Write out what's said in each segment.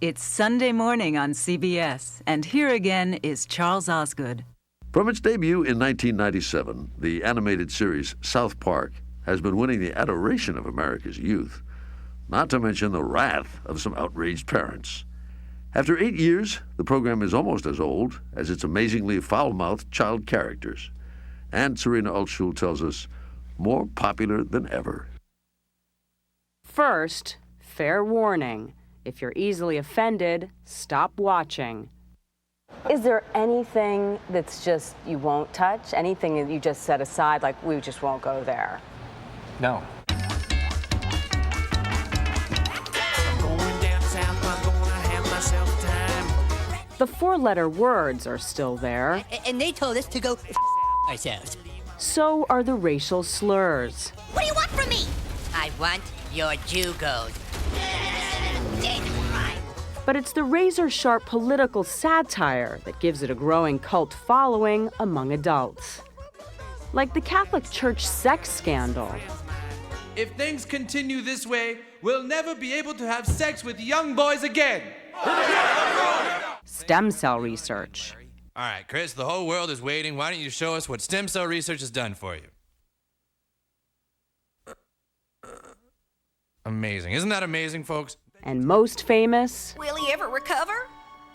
It's Sunday morning on CBS, and here again is Charles Osgood. From its debut in 1997, the animated series South Park has been winning the adoration of America's youth, not to mention the wrath of some outraged parents. After 8 years, the program is almost as old as its amazingly foul-mouthed child characters. And Serena Altschul tells us, more popular than ever. First, fair warning. If you're easily offended, stop watching. Is there anything that's just you won't touch? Anything that you just set aside, like we just won't go there? No. The four-letter words are still there. And they told us to go ourselves. So are the racial slurs. What do you want from me? I want your Jew gold. But it's the razor-sharp political satire that gives it a growing cult following among adults. Like the Catholic Church sex scandal. If things continue this way, we'll never be able to have sex with young boys again. Stem cell research. All right, Chris, the whole world is waiting. Why don't you show us what stem cell research has done for you? Amazing. Isn't that amazing, folks? And most famous, Will he ever recover?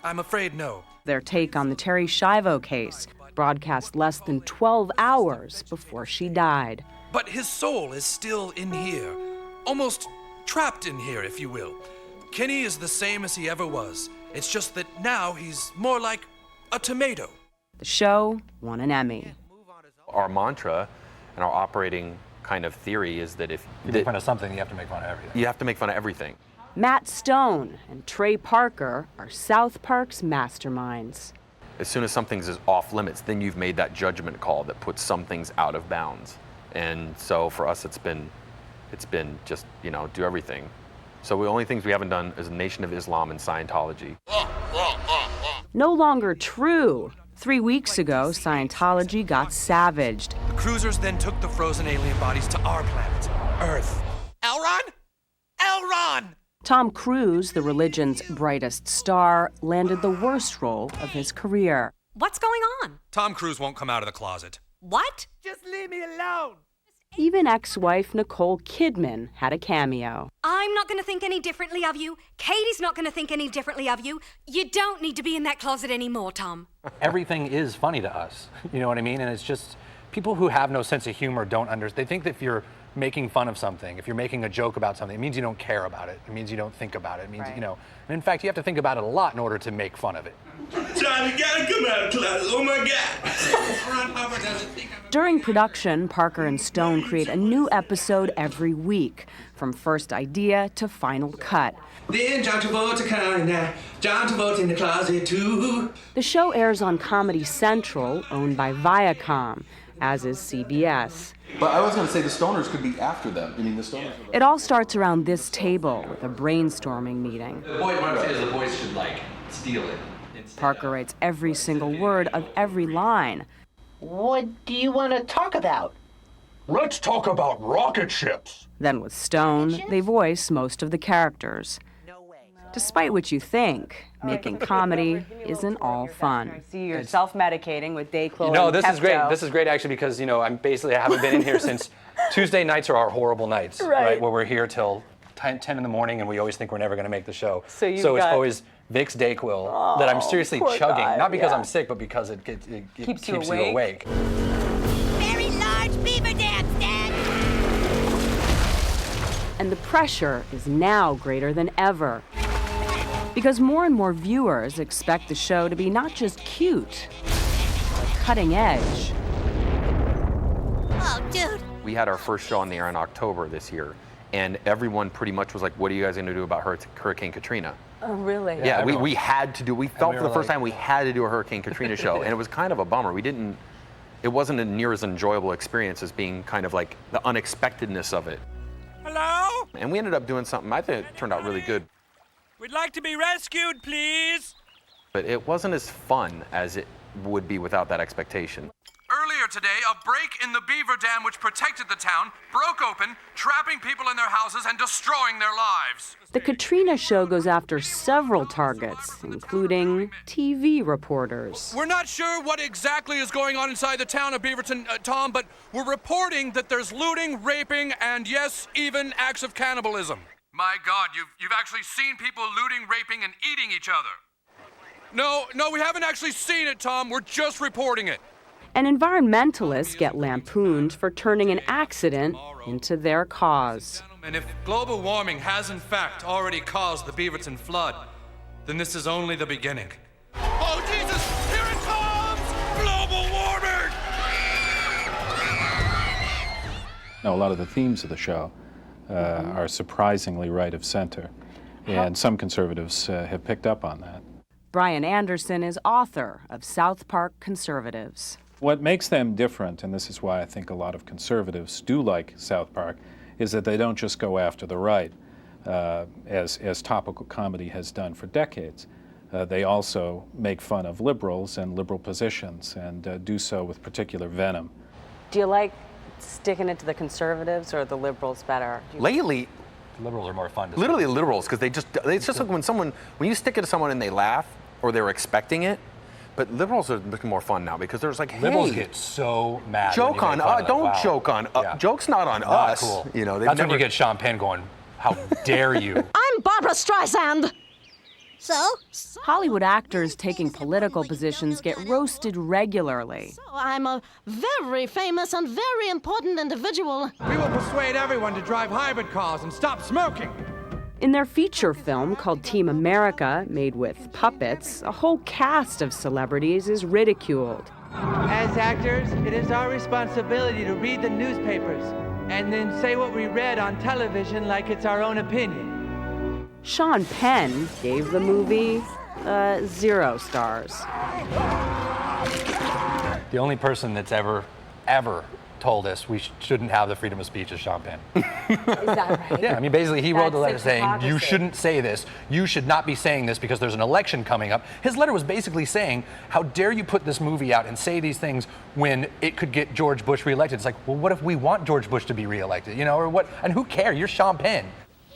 I'm afraid no. their take on the Terry Schiavo case, broadcast less than 12 hours before she died. But his soul is still in here. Almost trapped in here, if you will. Kenny is the same as he ever was. It's just that now he's more like a tomato. The show won an Emmy. Our mantra and our operating kind of theory is that if you make fun of something, you have to make fun of everything. You have to make fun of everything. Matt Stone and Trey Parker are South Park's masterminds. As soon as something's off limits, then you've made that judgment call that puts some things out of bounds. And so for us, it's been just, do everything. So the only things we haven't done is Nation of Islam and Scientology. No longer true. 3 weeks ago, Scientology got savaged. The cruisers then took the frozen alien bodies to our planet, Earth. Elron? Elron! Tom Cruise, the religion's brightest star, landed the worst role of his career. What's going on? Tom Cruise won't come out of the closet. What? Just leave me alone. Even ex-wife Nicole Kidman had a cameo. I'm not going to think any differently of you. Katie's not going to think any differently of you. You don't need to be in that closet anymore, Tom. Everything is funny to us, you know what I mean? And it's just, people who have no sense of humor don't understand. They think that if you're making fun of something, if you're making a joke about something, it means you don't care about it. It means you don't think about it. It means, Right. and in fact, you have to think about it a lot in order to make fun of it. Johnny, gotta come out of closet. Oh my God. During production, Parker and Stone create a new episode every week, from first idea to final cut. Then John Travolta kind now. John Travolta in the closet too. The show airs on Comedy Central, owned by Viacom, as is CBS. But I was going to say the stoners could be after them. I mean, the stoners. It all starts around this table with a brainstorming meeting. The point Mark says the boys should, steal it. Parker writes every single word of every line. What do you want to talk about? Let's talk about rocket ships. Then with Stone, they voice most of the characters. Despite what you think, making comedy isn't all fun. I see you're self-medicating with Dayquil and this Pepto. is great. This is great actually because, I haven't been in here since Tuesday nights are our horrible nights, right? Where we're here till 10 in the morning and we always think we're never going to make the show. So it's always Vicks Dayquil that I'm seriously chugging, guy, not because I'm sick, but because it keeps you awake. Very large beaver dams, Dad. And the pressure is now greater than ever. Because more and more viewers expect the show to be not just cute, but cutting edge. Oh, dude. We had our first show on the air in October this year, and everyone pretty much was like, what are you guys going to do about Hurricane Katrina? Oh, really? Yeah, we had to do, we felt for the first time we had to do a Hurricane Katrina show, and it was kind of a bummer. It wasn't a near as enjoyable experience as being kind of like the unexpectedness of it. Hello? And we ended up doing something I think it turned out really good. We'd like to be rescued, please. But it wasn't as fun as it would be without that expectation. Earlier earlier today, a break in the beaver dam which protected the town broke open, trapping people in their houses and destroying their lives. The Katrina show goes after several targets, including TV reporters. We're not sure what exactly is going on inside the town of Beaverton, Tom, but we're reporting that there's looting, raping, and yes, even acts of cannibalism. My God, you've actually seen people looting, raping, and eating each other. No, we haven't actually seen it, Tom. We're just reporting it. And environmentalists get lampooned for turning an accident into their cause. And if global warming has in fact already caused the Beaverton flood, then this is only the beginning. Oh, Jesus! Here it comes! Global warming! Now, a lot of the themes of the show are surprisingly right of center, and some conservatives have picked up on that. Brian Anderson is author of South Park Conservatives. What makes them different, and this is why I think a lot of conservatives do like South Park, is that they don't just go after the right, as topical comedy has done for decades. They also make fun of liberals and liberal positions, and do so with particular venom. Do you like sticking it to the conservatives or the liberals better? Lately, liberals are more fun to literally liberals, because it's just like when you stick it to someone and they laugh, or they're expecting it. But liberals are looking more fun now because there's like, hey, liberals get so mad. Joke on us. Don't joke on us. Joke's not on us. Cool. You know, that's when you get Sean Penn going, how dare you? I'm Barbara Streisand. So? Hollywood actors taking political positions get roasted regularly. So I'm a very famous and very important individual. We will persuade everyone to drive hybrid cars and stop smoking. In their feature film called Team America, made with puppets, a whole cast of celebrities is ridiculed. As actors, it is our responsibility to read the newspapers and then say what we read on television like it's our own opinion. Sean Penn gave the movie 0 stars. The only person that's ever told us we shouldn't have the freedom of speech is Sean Penn. Is that right? Yeah, I mean, basically he wrote the letter saying, you shouldn't say this, you should not be saying this because there's an election coming up. His letter was basically saying, how dare you put this movie out and say these things when it could get George Bush reelected? It's like, well, what if we want George Bush to be reelected, you know, or what? And who cares? You're Sean Penn.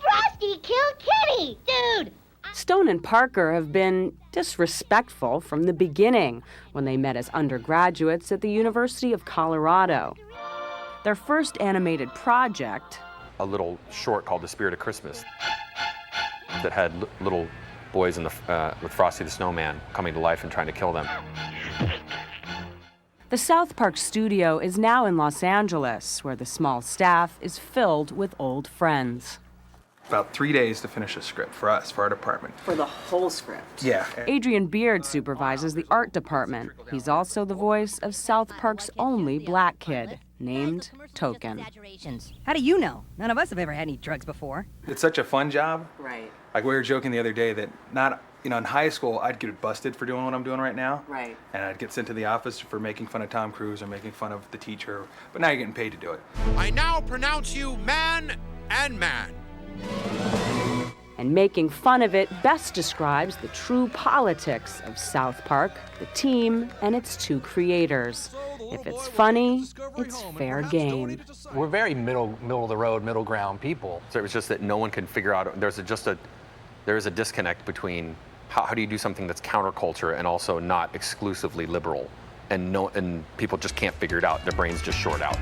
Frosty killed Kitty, dude! Stone and Parker have been disrespectful from the beginning when they met as undergraduates at the University of Colorado. Their first animated project, a little short called The Spirit of Christmas, that had little boys with Frosty the Snowman coming to life and trying to kill them. The South Park studio is now in Los Angeles, where the small staff is filled with old friends. About 3 days to finish a script for us, for our department. For the whole script? Yeah. Adrian Beard supervises the art department. He's also the voice of South Park's only black kid, named Token. How do you know? None of us have ever had any drugs before. It's such a fun job. Right. Like we were joking the other day that in high school, I'd get busted for doing what I'm doing right now. Right. And I'd get sent to the office for making fun of Tom Cruise or making fun of the teacher. But now you're getting paid to do it. I now pronounce you man and man. And making fun of it best describes the true politics of South Park, the team, and its 2 creators. If it's funny, it's fair game. We're very middle of the road, middle ground people. So it was just that no one can figure out, there is a disconnect between how do you do something that's counterculture and also not exclusively liberal, and people just can't figure it out. Their brains just short out.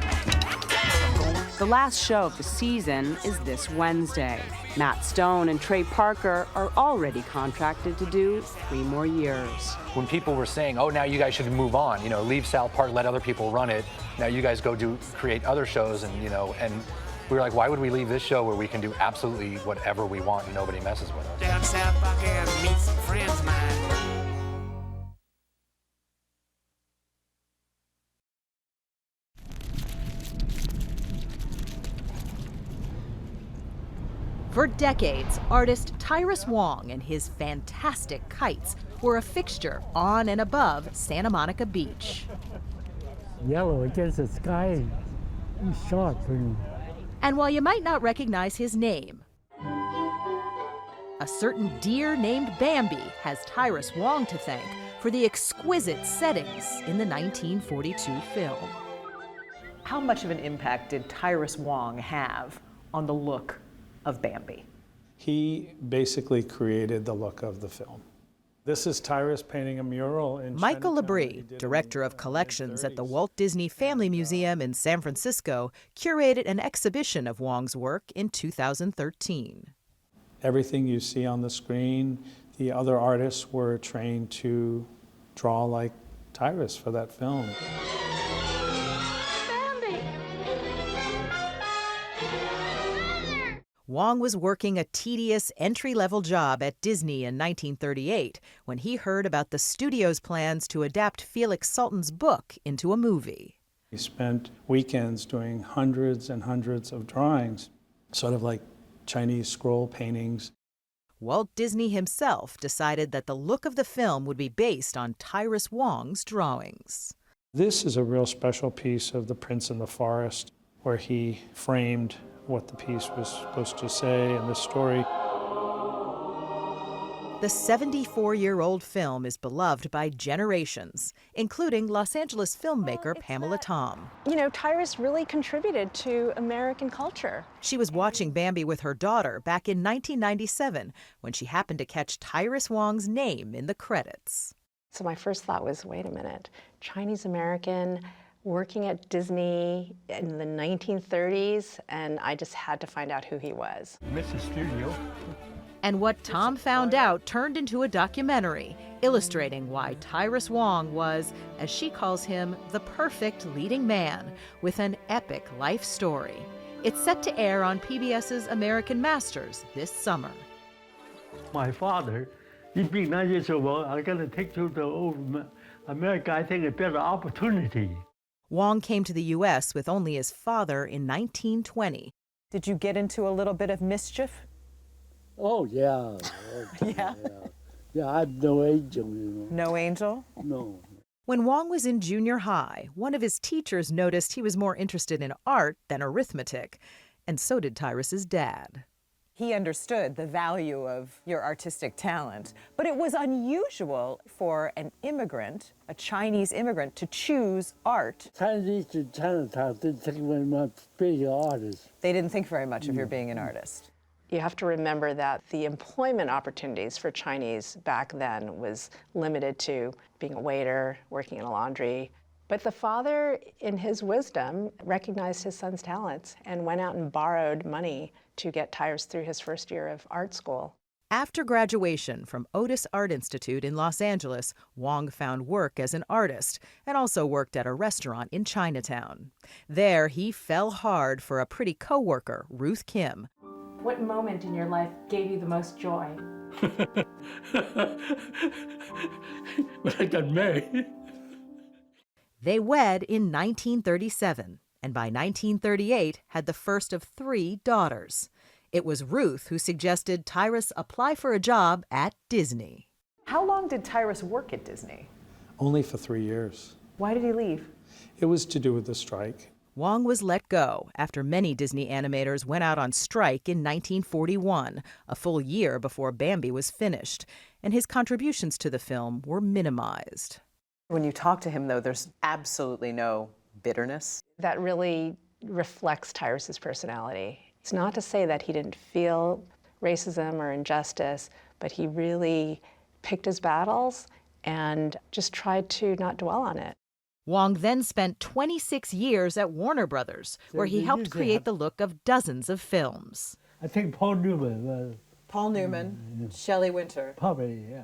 The last show of the season is this Wednesday. Matt Stone and Trey Parker are already contracted to do 3 more years. When people were saying, oh, now you guys should move on, leave South Park, let other people run it. Now you guys go create other shows, and we were like, why would we leave this show where we can do absolutely whatever we want and nobody messes with us? Down South Park and meet some friends of mine. For decades, artist Tyrus Wong and his fantastic kites were a fixture on and above Santa Monica Beach. Yellow against the sky is sharp. And while you might not recognize his name, a certain deer named Bambi has Tyrus Wong to thank for the exquisite settings in the 1942 film. How much of an impact did Tyrus Wong have on the look of Bambi? He basically created the look of the film. This is Tyrus painting a mural in Michael Chinatown Labrie, director of collections at the Walt Disney Family Museum in San Francisco, curated an exhibition of Wong's work in 2013. Everything you see on the screen, the other artists were trained to draw like Tyrus for that film. Wong was working a tedious entry-level job at Disney in 1938 when he heard about the studio's plans to adapt Felix Salten's book into a movie. He spent weekends doing hundreds and hundreds of drawings, sort of like Chinese scroll paintings. Walt Disney himself decided that the look of the film would be based on Tyrus Wong's drawings. This is a real special piece of The Prince and the Forest, where he framed what the piece was supposed to say in the story. The 74-year-old film is beloved by generations, including Los Angeles filmmaker Pamela Tom. You know, Tyrus really contributed to American culture. She was watching Bambi with her daughter back in 1997 when she happened to catch Tyrus Wong's name in the credits. So my first thought was, wait a minute, Chinese American, working at Disney in the 1930s, and I just had to find out who he was. Mrs. Studio. And what Tom found out turned into a documentary illustrating why Tyrus Wong was, as she calls him, the perfect leading man with an epic life story. It's set to air on PBS's American Masters this summer. My father, he being 9 years old, I'm going to take to the old America, I think, a better opportunity. Wong came to the U.S. with only his father in 1920. Did you get into a little bit of mischief? Oh, yeah. Yeah? Yeah, I'm no angel, you know. No angel? No. When Wong was in junior high, one of his teachers noticed he was more interested in art than arithmetic, and so did Tyrus's dad. He understood the value of your artistic talent, but it was unusual for an immigrant, a Chinese immigrant, to choose art. Chinese in Chinatown didn't think very much of being an artist. They didn't think very much of your being an artist. You have to remember that the employment opportunities for Chinese back then was limited to being a waiter, working in a laundry. But the father, in his wisdom, recognized his son's talents and went out and borrowed money to get Tyrus through his first year of art school. After graduation from Otis Art Institute in Los Angeles, Wong found work as an artist and also worked at a restaurant in Chinatown. There, he fell hard for a pretty coworker, Ruth Kim. What moment in your life gave you the most joy? When I got married. They wed in 1937, and by 1938 had the first of 3 daughters. It was Ruth who suggested Tyrus apply for a job at Disney. How long did Tyrus work at Disney? Only for 3 years. Why did he leave? It was to do with the strike. Wong was let go after many Disney animators went out on strike in 1941, a full year before Bambi was finished, and his contributions to the film were minimized. When you talk to him, though, there's absolutely no bitterness. That really reflects Tyrus's personality. It's not to say that he didn't feel racism or injustice, but he really picked his battles and just tried to not dwell on it. Wong then spent 26 years at Warner Brothers, where he helped create the look of dozens of films. I think Paul Newman. Paul Newman, Shelley Winter. Probably, yeah.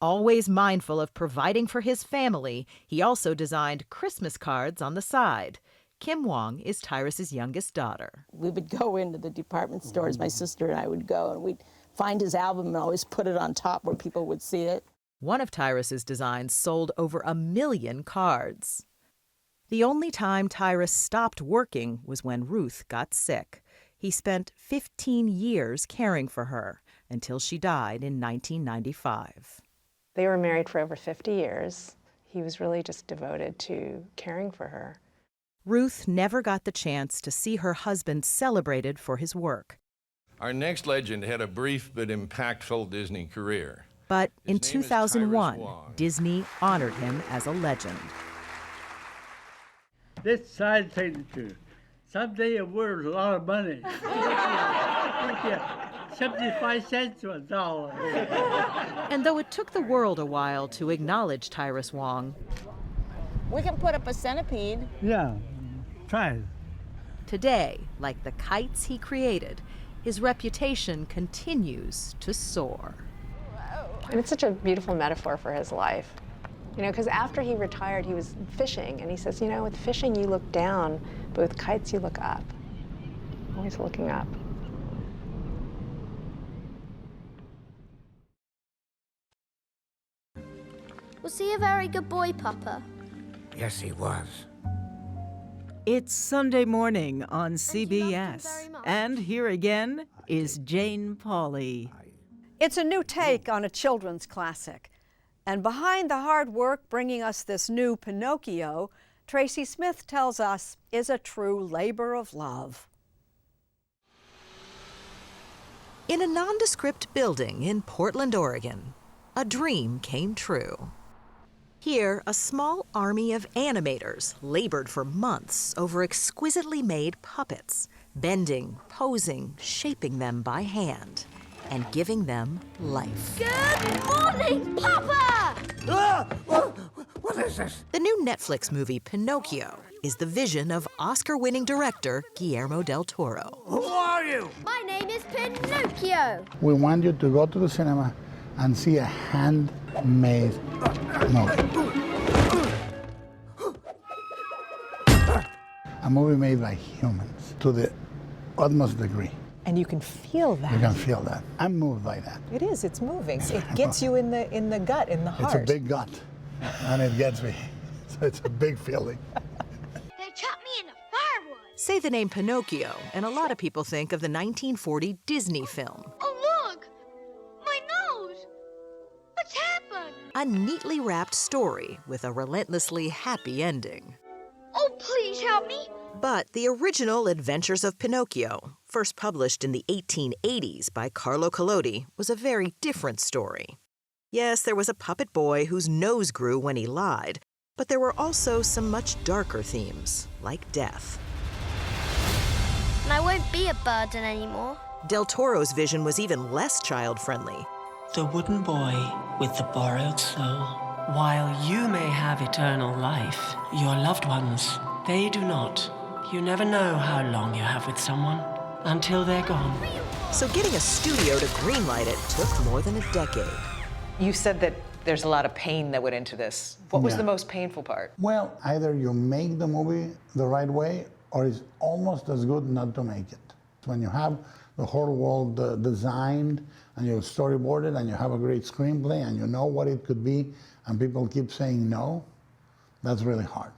Always mindful of providing for his family, he also designed Christmas cards on the side. Kim Wong is Tyrus's youngest daughter. We would go into the department stores, my sister and I would go, and we'd find his album and always put it on top where people would see it. One of Tyrus's designs sold over 1 million cards. The only time Tyrus stopped working was when Ruth got sick. He spent 15 years caring for her until she died in 1995. They were married for over 50 years. He was really just devoted to caring for her. Ruth never got the chance to see her husband celebrated for his work. Our next legend had a brief but impactful Disney career. But in 2001, Disney honored him as a legend. This side signature. Someday it worth a lot of money. 75 cents to $1. And though it took the world a while to acknowledge Tyrus Wong, we can put up a centipede. Yeah, try it. Today, like the kites he created, his reputation continues to soar. And it's such a beautiful metaphor for his life. You know, because after he retired, he was fishing, and he says, you know, with fishing you look down, but with kites you look up. Always looking up. Was he a very good boy, Papa? Yes, he was. It's Sunday morning on CBS, and here again is Jane Pauley. It's a new take on a children's classic. And behind the hard work bringing us this new Pinocchio, Tracy Smith tells us is a true labor of love. In a nondescript building in Portland, Oregon, a dream came true. Here, a small army of animators labored for months over exquisitely made puppets, bending, posing, shaping them by hand, and giving them life. Good morning, Papa! What is this? The new Netflix movie, Pinocchio, is the vision of Oscar-winning director Guillermo del Toro. Who are you? My name is Pinocchio. We want you to go to the cinema and see a handmade movie. A movie made by humans to the utmost degree. And you can feel that. You can feel that. I'm moved by that. It is, it's moving. It gets you in the gut, in the heart. It's a big gut, and it gets me. So it's a big feeling. They chopped me into firewood. Say the name Pinocchio, and a lot of people think of the 1940 Disney film. Oh, look! My nose! What's happened? A neatly wrapped story with a relentlessly happy ending. Oh, please help me! But the original Adventures of Pinocchio, first published in the 1880s by Carlo Collodi, was a very different story. Yes, there was a puppet boy whose nose grew when he lied, but there were also some much darker themes, like death. And I won't be a burden anymore. Del Toro's vision was even less child-friendly. The wooden boy with the borrowed soul. While you may have eternal life, your loved ones, they do not. You never know how long you have with someone until they're gone. So getting a studio to greenlight it took more than a decade. You said that there's a lot of pain that went into this. What was the most painful part? Well, either you make the movie the right way, or it's almost as good not to make it. When you have the whole world designed, and you storyboard it, and you have a great screenplay, and you know what it could be, and people keep saying no, that's really hard.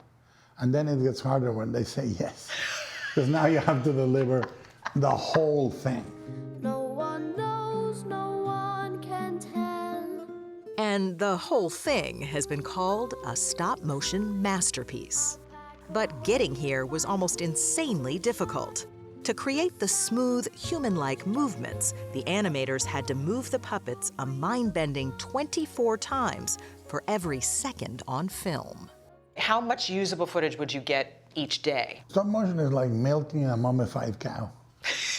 And then it gets harder when they say yes, because now you have to deliver the whole thing. No one knows, no one can tell. And the whole thing has been called a stop-motion masterpiece. But getting here was almost insanely difficult. To create the smooth, human-like movements, the animators had to move the puppets a mind-bending 24 times for every second on film. How much usable footage would you get each day? Stop motion is like milking a mummified cow.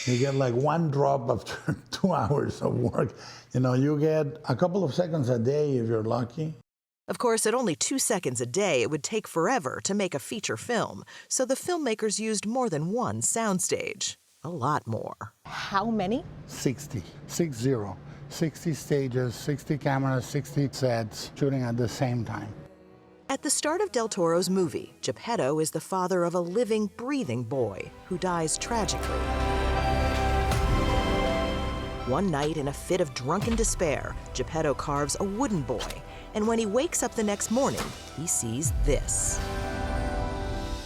You get like one drop after 2 hours of work. You know, you get a couple of seconds a day if you're lucky. Of course, at only 2 seconds a day, it would take forever to make a feature film, so the filmmakers used more than one soundstage. A lot more. How many? 60. 60 stages, 60 cameras, 60 sets, shooting at the same time. At the start of Del Toro's movie, Geppetto is the father of a living, breathing boy who dies tragically. One night, in a fit of drunken despair, Geppetto carves a wooden boy, and when he wakes up the next morning, he sees this.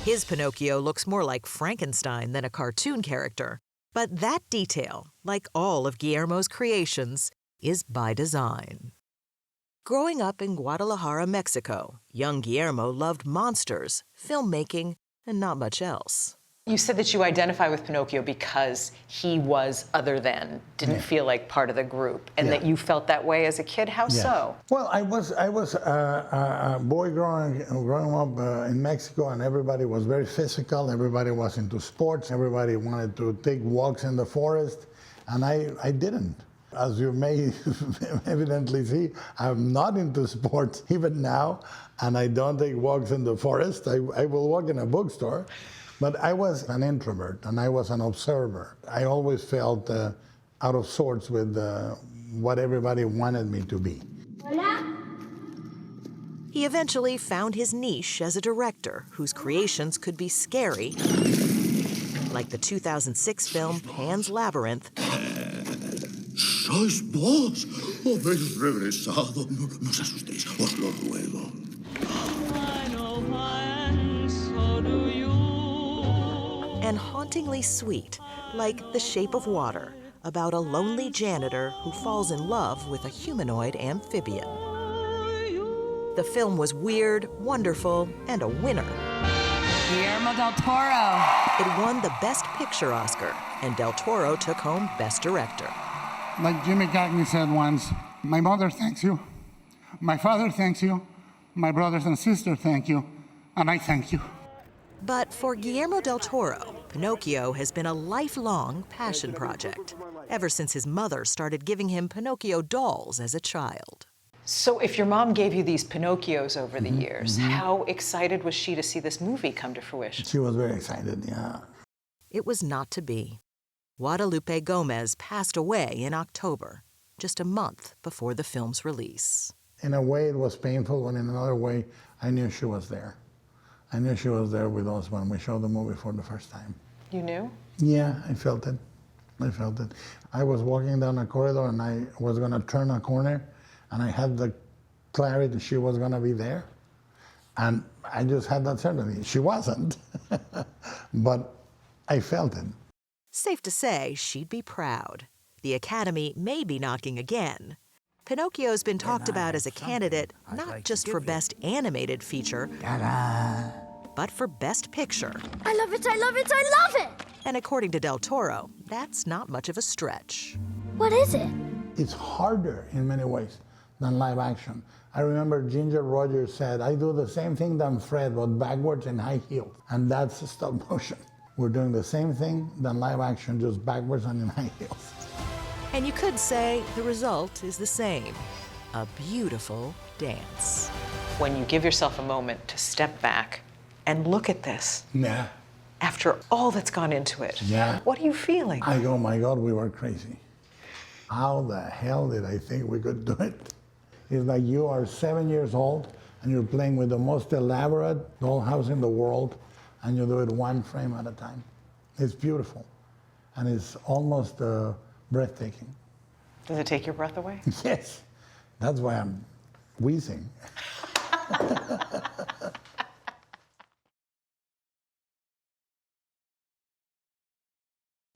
His Pinocchio looks more like Frankenstein than a cartoon character, but that detail, like all of Guillermo's creations, is by design. Growing up in Guadalajara, Mexico, young Guillermo loved monsters, filmmaking, and not much else. You said that you identify with Pinocchio because he was other than, didn't feel like part of the group, and that you felt that way as a kid. How so? Well, I was a boy growing up in Mexico, and everybody was very physical. Everybody was into sports. Everybody wanted to take walks in the forest, and I didn't. As you may evidently see, I'm not into sports even now, and I don't take walks in the forest. I will walk in a bookstore. But I was an introvert, and I was an observer. I always felt out of sorts with what everybody wanted me to be. He eventually found his niche as a director whose creations could be scary, like the 2006 film Pan's Labyrinth. ¿Sois vos? Habéis regresado. No os asustéis, os lo ruego. And hauntingly sweet, like The Shape of Water, about a lonely janitor who falls in love with a humanoid amphibian. The film was weird, wonderful, and a winner. Guillermo del Toro. It won the Best Picture Oscar, and Del Toro took home Best Director. Like Jimmy Cagney said once, my mother thanks you, my father thanks you, my brothers and sisters thank you, and I thank you. But for Guillermo del Toro, Pinocchio has been a lifelong passion project, ever since his mother started giving him Pinocchio dolls as a child. So if your mom gave you these Pinocchios over the years, how excited was she to see this movie come to fruition? She was very excited, yeah. It was not to be. Guadalupe Gomez passed away in October, just a month before the film's release. In a way, it was painful, but in another way, I knew she was there. I knew she was there with us when we showed the movie for the first time. You knew? Yeah, I felt it. I felt it. I was walking down a corridor, and I was going to turn a corner, and I had the clarity she was going to be there. And I just had that certainty. She wasn't, but I felt it. Safe to say she'd be proud. The Academy may be knocking again. Pinocchio's been talked about as a candidate not just for Best Animated Feature, but for Best Picture. I love it, I love it, I love it! And according to Del Toro, that's not much of a stretch. What is it? It's harder in many ways than live action. I remember Ginger Rogers said, I do the same thing than Fred, but backwards in high heels. And that's stop motion. We're doing the same thing than live action, just backwards and in high heels. And you could say the result is the same, a beautiful dance. When you give yourself a moment to step back and look at this, after all that's gone into it, what are you feeling? I go, my God, we were crazy. How the hell did I think we could do it? It's like you are 7 years old and you're playing with the most elaborate dollhouse in the world, and you do it one frame at a time. It's beautiful, and it's almost breathtaking. Does it take your breath away? Yes, that's why I'm wheezing.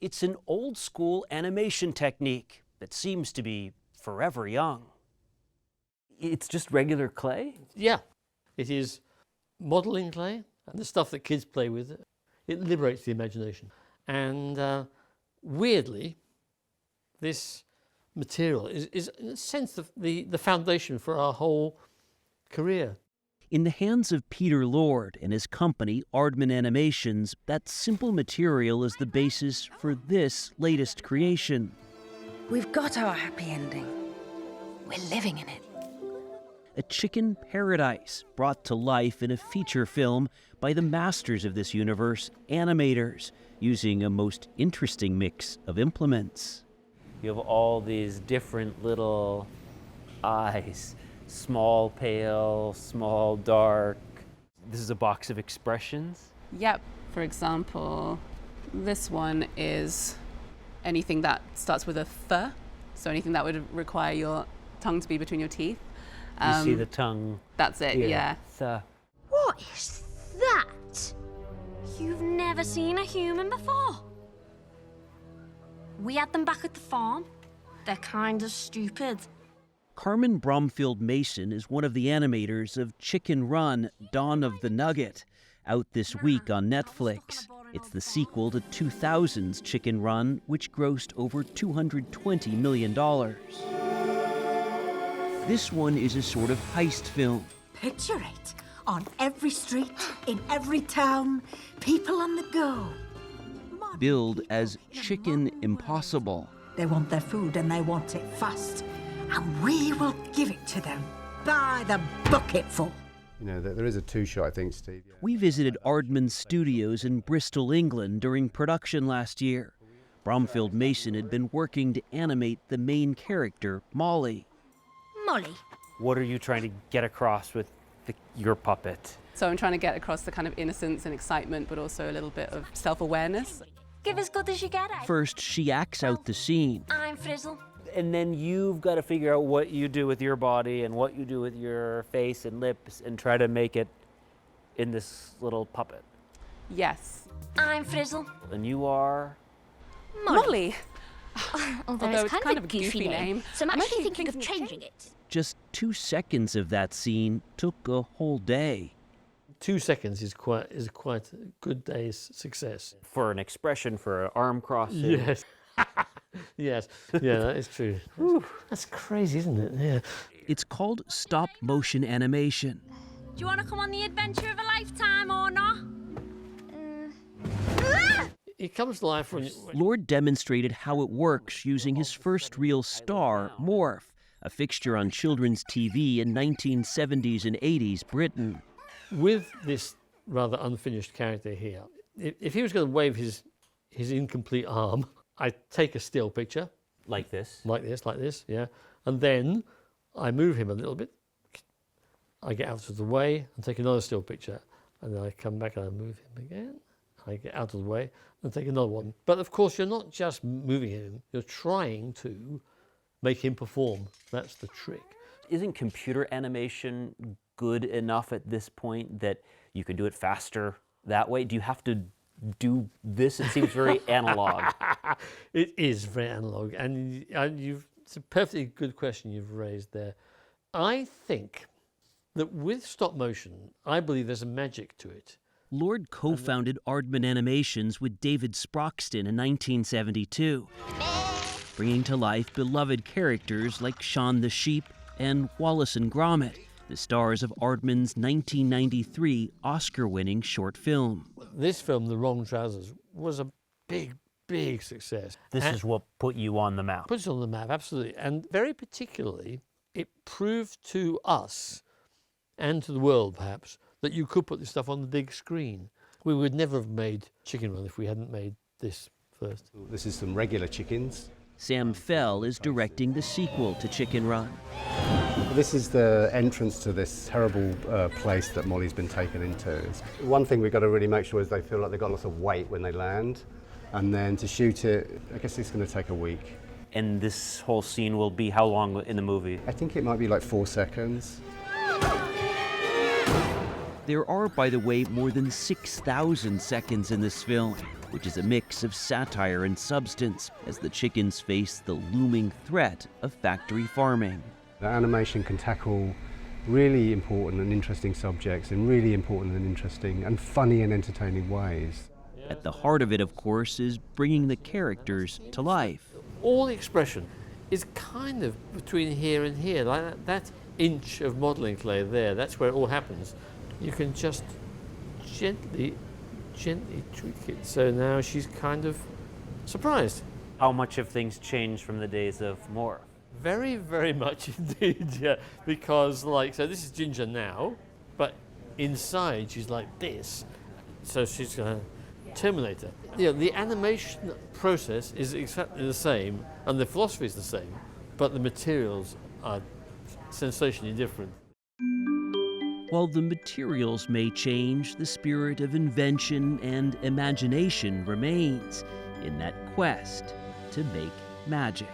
It's an old-school animation technique that seems to be forever young. It's just regular clay? Yeah, it is modeling clay and the stuff that kids play with. It liberates the imagination. And weirdly, this material is in a sense the foundation for our whole career. In the hands of Peter Lord and his company, Aardman Animations, that simple material is the basis for this latest creation. We've got our happy ending. We're living in it. A chicken paradise brought to life in a feature film by the masters of this universe, animators, using a most interesting mix of implements. You have all these different little eyes. Small, pale, small, dark. This is a box of expressions? Yep. For example, this one is anything that starts with a th, so anything that would require your tongue to be between your teeth. You see the tongue. That's it, here. yeah. Th. What is that? You've never seen a human before. We had them back at the farm. They're kind of stupid. Carmen Bromfield Mason is one of the animators of Chicken Run, Dawn of the Nugget, out this week on Netflix. It's the sequel to 2000's Chicken Run, which grossed over $220 million. This one is a sort of heist film. Picture it. On every street, in every town, people on the go. Billed as Chicken Impossible. They want their food and they want it fast. And we will give it to them by the bucketful. You know, there is a two-shot, I think, Steve. We visited Aardman Studios in Bristol, England during production last year. Bromfield Mason had been working to animate the main character, Molly. Molly. What are you trying to get across with your puppet? So I'm trying to get across the kind of innocence and excitement, but also a little bit of self-awareness. Give as good as you get at. First, she acts out the scene. I'm Frizzle. And then you've got to figure out what you do with your body and what you do with your face and lips and try to make it in this little puppet. Yes. I'm Frizzle. And you are? Molly. Although it's kind of a goofy name. So I'm actually thinking of changing it. Just 2 seconds of that scene took a whole day. 2 seconds is quite a good day's success. For an expression, for an arm crossing. Yes. Yes. Yeah, that is true. Whew, that's crazy, isn't it? Yeah. It's called stop motion animation. Do you want to come on the adventure of a lifetime or not? It comes to life when Lord demonstrated how it works using his first real star, Morph, a fixture on children's TV in 1970s and 80s Britain. With this rather unfinished character here, if he was going to wave his incomplete arm, I take a still picture. Like this? Like this, yeah. And then I move him a little bit. I get out of the way and take another still picture. And then I come back and I move him again. I get out of the way and take another one. But of course, you're not just moving him, you're trying to make him perform. That's the trick. Isn't computer animation good enough at this point that you can do it faster that way? Do you have to do this? It seems very analog. It is very analog. And it's a perfectly good question you've raised there. I think that with stop motion, I believe there's a magic to it. Lord co-founded Aardman Animations with David Sproxton in 1972, bringing to life beloved characters like Shaun the Sheep and Wallace and Gromit, the stars of Aardman's 1993 Oscar-winning short film. This film, The Wrong Trousers, was a big, big success. This is what put you on the map. Puts us on the map, absolutely. And very particularly, it proved to us, and to the world perhaps, that you could put this stuff on the big screen. We would never have made Chicken Run if we hadn't made this first. This is some regular chickens. Sam Fell is directing the sequel to Chicken Run. This is the entrance to this terrible place that Molly's been taken into. One thing we've got to really make sure is they feel like they've got lots of weight when they land. And then to shoot it, I guess it's going to take a week. And this whole scene will be how long in the movie? I think it might be like 4 seconds. There are, by the way, more than 6,000 seconds in this film, which is a mix of satire and substance as the chickens face the looming threat of factory farming. The animation can tackle really important and interesting subjects in really important and interesting and funny and entertaining ways. At the heart of it, of course, is bringing the characters to life. All the expression is kind of between here and here. Like that inch of modelling clay there, that's where it all happens. You can just gently tweak it. So now she's kind of surprised. How much have things changed from the days of Morph? Very, very much indeed, yeah. Because so this is Ginger now, but inside she's like this. So she's going to terminate her. Yeah, the animation process is exactly the same, and the philosophy is the same, but the materials are sensationally different. While the materials may change, the spirit of invention and imagination remains in that quest to make magic.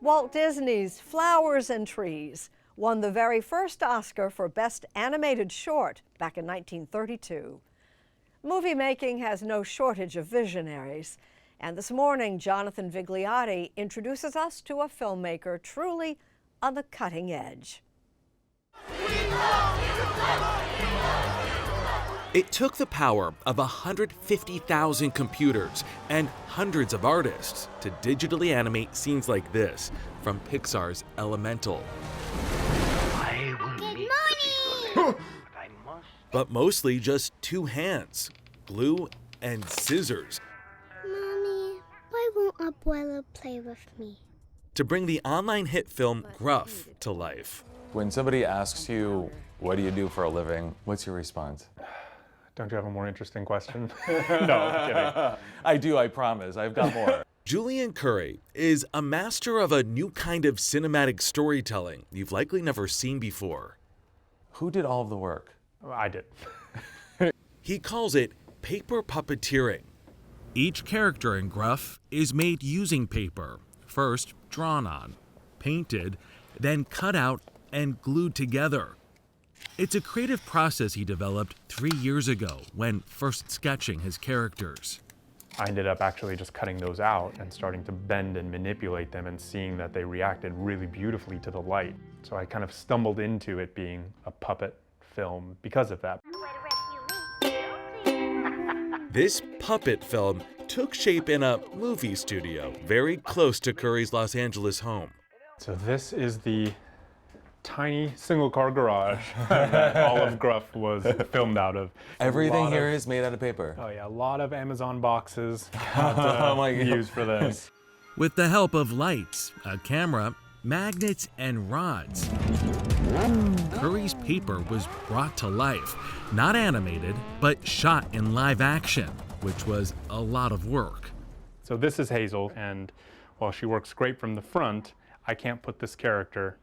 Walt Disney's Flowers and Trees won the very first Oscar for Best Animated Short back in 1932. Movie making has no shortage of visionaries, and this morning Jonathan Vigliotti introduces us to a filmmaker truly on the cutting edge. It took the power of 150,000 computers and hundreds of artists to digitally animate scenes like this from Pixar's Elemental. Good morning! But mostly just two hands, glue and scissors, Mommy, why won't Abuela play with me? to bring the online hit film Gruff to life. When somebody asks you, what do you do for a living, what's your response? Don't you have a more interesting question? No, I'm kidding. I do, I promise. I've got more. Julian Curry is a master of a new kind of cinematic storytelling you've likely never seen before. Who did all of the work? I did. He calls it paper puppeteering. Each character in Gruff is made using paper, first drawn on, painted, then cut out and glued together. It's a creative process he developed 3 years ago when first sketching his characters. I ended up actually just cutting those out and starting to bend and manipulate them and seeing that they reacted really beautifully to the light. So I kind of stumbled into it being a puppet film because of that. This puppet film took shape in a movie studio very close to Curry's Los Angeles home. So this is the tiny single-car garage that all of Gruff was filmed out of. Everything here is made out of paper. Oh yeah, a lot of Amazon boxes Oh my God. used for this. With the help of lights, a camera, magnets, and rods, Curry's paper was brought to life, not animated, but shot in live action, which was a lot of work. So this is Hazel, and while she works great from the front, I can't put this character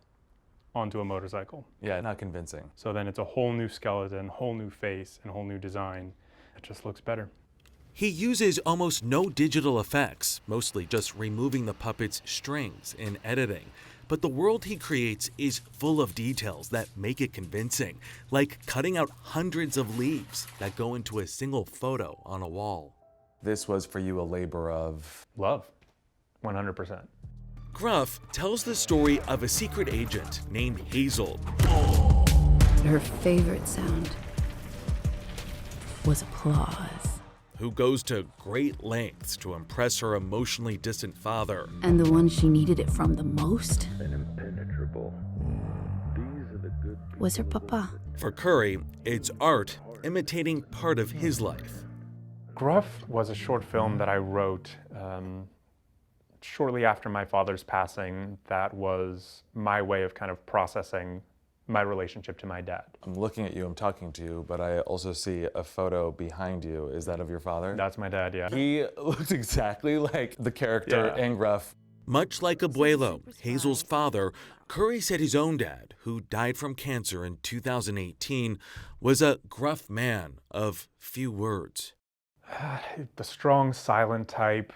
onto a motorcycle. Yeah, not convincing. So then it's a whole new skeleton, whole new face, and whole new design. It just looks better. He uses almost no digital effects, mostly just removing the puppet's strings in editing. But the world he creates is full of details that make it convincing, like cutting out hundreds of leaves that go into a single photo on a wall. This was for you a labor of love, 100%. Gruff tells the story of a secret agent named Hazel. Her favorite sound was applause. Who goes to great lengths to impress her emotionally distant father. And the one she needed it from the most was her papa. For Curry, it's art imitating part of his life. Gruff was a short film that I wrote shortly after my father's passing. That was my way of kind of processing my relationship to my dad. I'm looking at you, I'm talking to you, but I also see a photo behind you. Is that of your father? That's my dad, yeah. He looks exactly like the character in Gruff. Much like Abuelo, Hazel's father, Curry said his own dad, who died from cancer in 2018, was a gruff man of few words. The strong, silent type,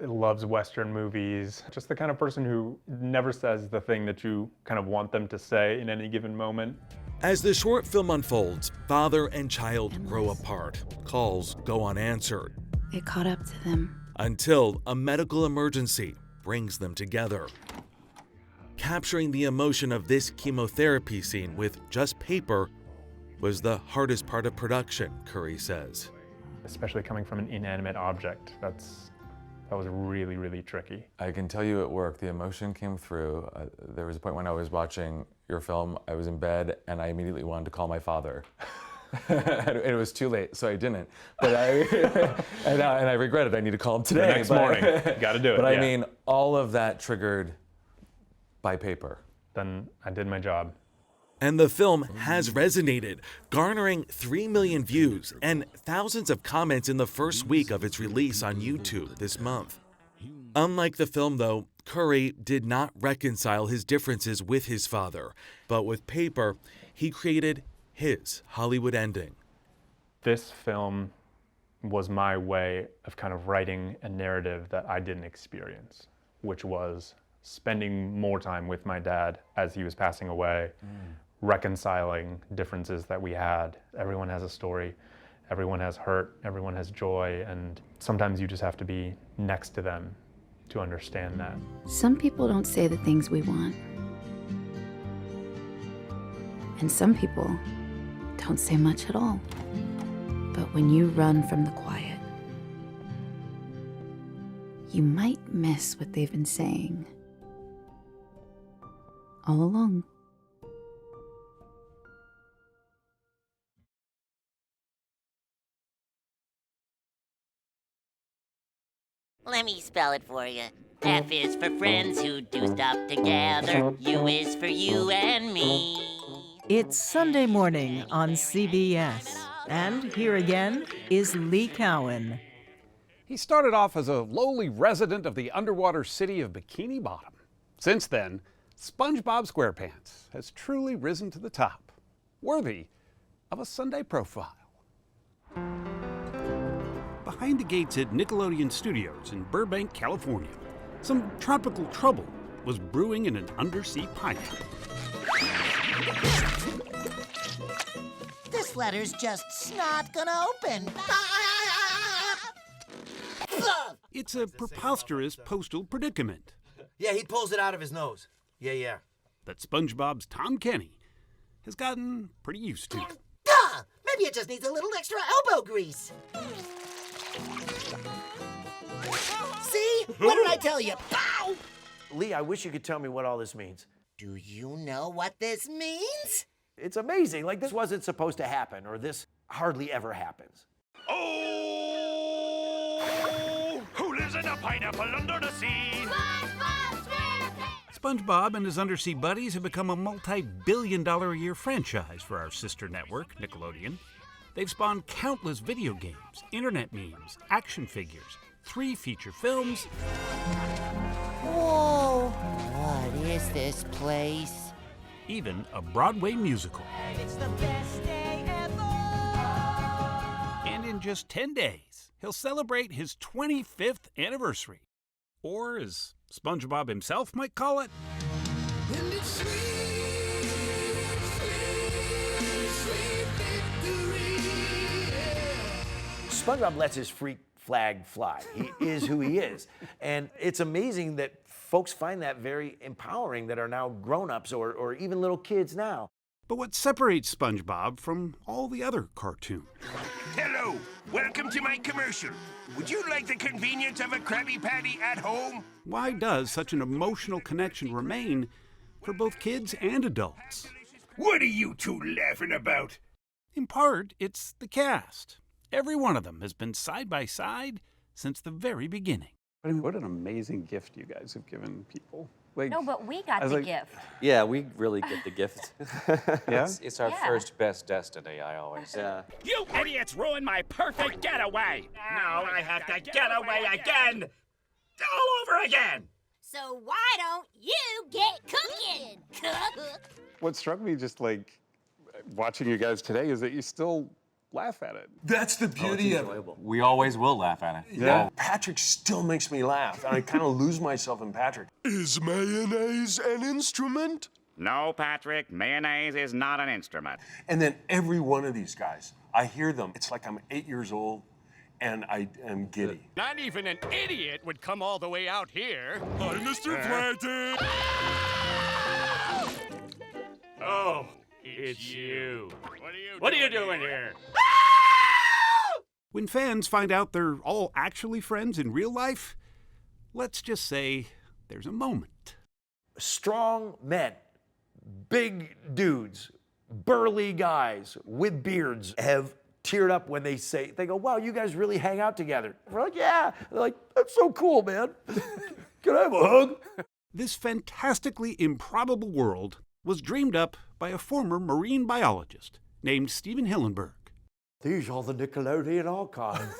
loves Western movies, just the kind of person who never says the thing that you kind of want them to say in any given moment. As the short film unfolds, father and child grow apart. Calls go unanswered. It caught up to them. Until a medical emergency brings them together. Capturing the emotion of this chemotherapy scene with just paper was the hardest part of production, Curry says. Especially coming from an inanimate object, that was really, really tricky. I can tell you at work, the emotion came through. There was a point when I was watching your film, I was in bed, and I immediately wanted to call my father. And it was too late, so I didn't. But and I regret it. I need to call him today. The next morning, got to do it. But I mean, all of that triggered by paper. Then I did my job. And the film has resonated, garnering 3 million views and thousands of comments in the first week of its release on YouTube this month. Unlike the film, though, Curry did not reconcile his differences with his father, but with paper, he created his Hollywood ending. This film was my way of kind of writing a narrative that I didn't experience, which was spending more time with my dad as he was passing away, reconciling differences that we had. Everyone has a story, everyone has hurt, everyone has joy, and sometimes you just have to be next to them to understand that. Some people don't say the things we want. And some people don't say much at all. But when you run from the quiet, you might miss what they've been saying all along. Let me spell it for you. F is for friends who do stuff together. U is for you and me. It's Sunday Morning on CBS. And here again is Lee Cowan. He started off as a lowly resident of the underwater city of Bikini Bottom. Since then, SpongeBob SquarePants has truly risen to the top, worthy of a Sunday profile. Behind the gates at Nickelodeon Studios in Burbank, California, some tropical trouble was brewing in an undersea pineapple. This letter's just not gonna open. It's a preposterous postal predicament Yeah, he pulls it out of his nose. Yeah. that SpongeBob's Tom Kenny has gotten pretty used to. Duh! Maybe it just needs a little extra elbow grease. See? What did I tell you? Pow! Lee, I wish you could tell me what all this means. Do you know what this means? It's amazing. Like, this wasn't supposed to happen, or this hardly ever happens. Who lives in a pineapple under the sea? SpongeBob and his undersea buddies have become a multi-billion-dollar-a-year franchise for our sister network, Nickelodeon. They've spawned countless video games, internet memes, action figures, 3 feature films. Whoa! What is this place? Even a Broadway musical. It's the best day ever. And in just 10 days, he'll celebrate his 25th anniversary. Or, as SpongeBob himself might call it, SpongeBob lets his freak flag fly. He is who he is. And it's amazing that folks find that very empowering that are now grown-ups or even little kids now. But what separates SpongeBob from all the other cartoons? Hello, welcome to my commercial. Would you like the convenience of a Krabby Patty at home? Why does such an emotional connection remain for both kids and adults? What are you two laughing about? In part, it's the cast. Every one of them has been side by side since the very beginning. I mean, what an amazing gift you guys have given people. Like, No, but we got the gift. Yeah, we really get the gift. Yeah? It's our first best destiny, I always say. Yeah. You idiots ruined my perfect getaway. Now I have to get away again. All over again. So why don't you get cooking, cook? What struck me just like watching you guys today is that you still laugh at it. That's the beauty of it. We always will laugh at it. Yeah. Patrick still makes me laugh, and I kind of lose myself in Patrick. Is mayonnaise an instrument? No, Patrick, mayonnaise is not an instrument. And then every one of these guys, I hear them. It's like I'm 8 years old, and I am giddy. Not even an idiot would come all the way out here. Hi, Mr. Plankton. Oh, it's you. What are you doing here? When fans find out they're all actually friends in real life, let's just say there's a moment. Strong men, big dudes, burly guys with beards have teared up when they go, wow, you guys really hang out together. We're like, yeah. They're like, that's so cool, man. Can I have a hug? This fantastically improbable world was dreamed up by a former marine biologist named Stephen Hillenburg. These are the Nickelodeon archives.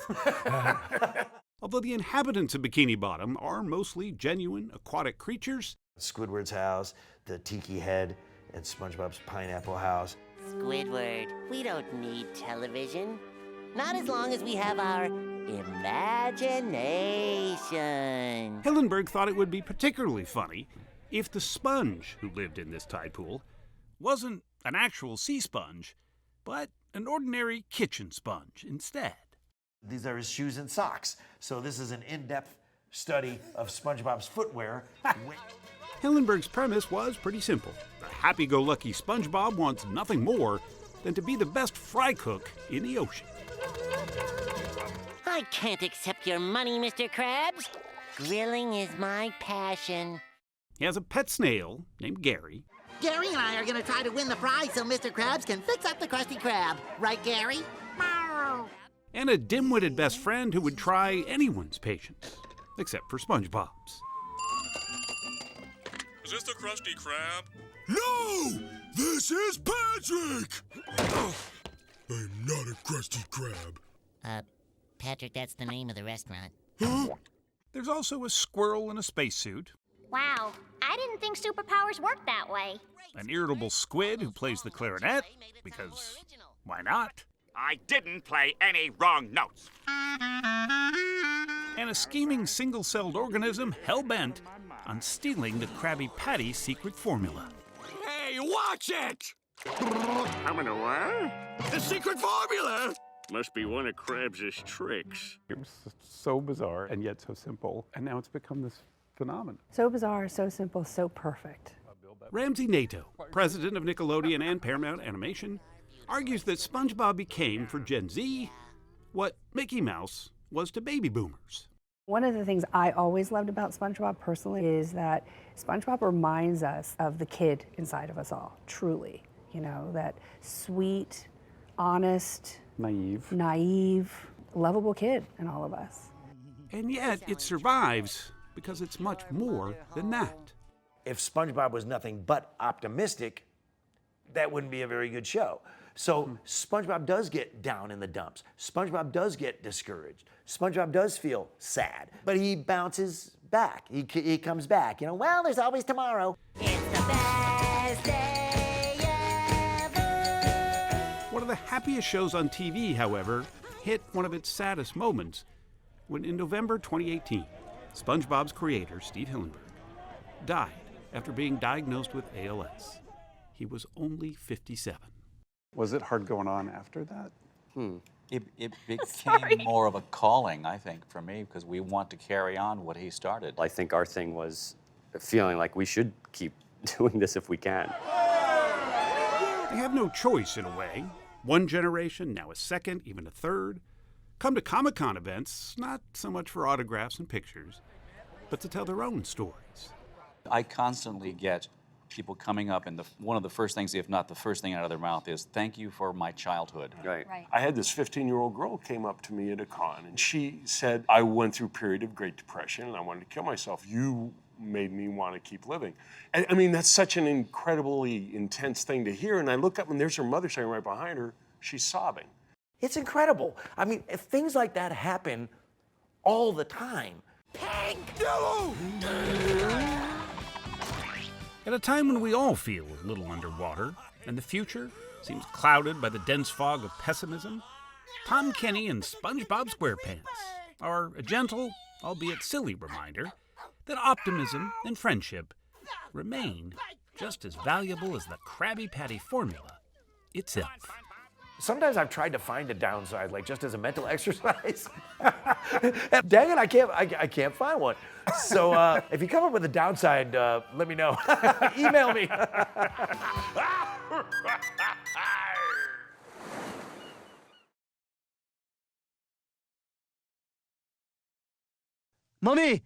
Although the inhabitants of Bikini Bottom are mostly genuine aquatic creatures, Squidward's house, the Tiki Head, and SpongeBob's Pineapple House. Squidward, we don't need television. Not as long as we have our imagination. Hillenburg thought it would be particularly funny if the sponge who lived in this tide pool wasn't an actual sea sponge, but an ordinary kitchen sponge instead. These are his shoes and socks. So this is an in-depth study of SpongeBob's footwear. Hillenburg's premise was pretty simple. The happy-go-lucky SpongeBob wants nothing more than to be the best fry cook in the ocean. I can't accept your money, Mr. Krabs. Grilling is my passion. He has a pet snail named Gary. Gary and I are going to try to win the prize so Mr. Krabs can fix up the Krusty Krab. Right, Gary? Meow. And a dim-witted best friend who would try anyone's patience, except for SpongeBob's. Is this the Krusty Krab? No! This is Patrick! I'm not a Krusty Krab. Patrick, that's the name of the restaurant. There's also a squirrel in a spacesuit, Wow, I didn't think superpowers worked that way. an irritable squid who plays the clarinet, because why not? I didn't play any wrong notes. And a scheming single-celled organism hell-bent on stealing the Krabby Patty's secret formula. Hey, watch it! Coming away? The secret formula! Must be one of Krabs' tricks. It was so bizarre and yet so simple, and now it's become this phenomenon. So bizarre, so simple, so perfect. Ramsey Nato, president of Nickelodeon and Paramount Animation, argues that SpongeBob became, for Gen Z, what Mickey Mouse was to baby boomers. One of the things I always loved about SpongeBob personally is that SpongeBob reminds us of the kid inside of us all, truly. You know, that sweet, honest, naive, lovable kid in all of us. And yet it survives because it's much more than that. If SpongeBob was nothing but optimistic, that wouldn't be a very good show. So SpongeBob does get down in the dumps. SpongeBob does get discouraged. SpongeBob does feel sad, but he bounces back. He comes back. You know, well, there's always tomorrow. It's the best day ever. One of the happiest shows on TV, however, hit one of its saddest moments when in November 2018, SpongeBob's creator, Steve Hillenburg, died after being diagnosed with ALS. He was only 57. Was it hard going on after that? It became more of a calling, I think, for me, because we want to carry on what he started. I think our thing was feeling like we should keep doing this if we can. They have no choice in a way. One generation, now a second, even a third, come to Comic-Con events, not so much for autographs and pictures, but to tell their own stories. I constantly get people coming up, and one of the first things, if not the first thing out of their mouth, is "Thank you for my childhood." Right. I had this 15-year-old girl came up to me at a con, and she said, "I went through a period of Great Depression, and I wanted to kill myself. You made me want to keep living." And, I mean, that's such an incredibly intense thing to hear. And I look up, and there's her mother sitting right behind her. She's sobbing. It's incredible. I mean, if things like that happen all the time. Pink! Yellow! At a time when we all feel a little underwater, and the future seems clouded by the dense fog of pessimism, Tom Kenny and SpongeBob SquarePants are a gentle, albeit silly reminder that optimism and friendship remain just as valuable as the Krabby Patty formula itself. Sometimes I've tried to find a downside, like just as a mental exercise. And dang it, I can't find one. So if you come up with a downside, let me know. Email me. Mommy!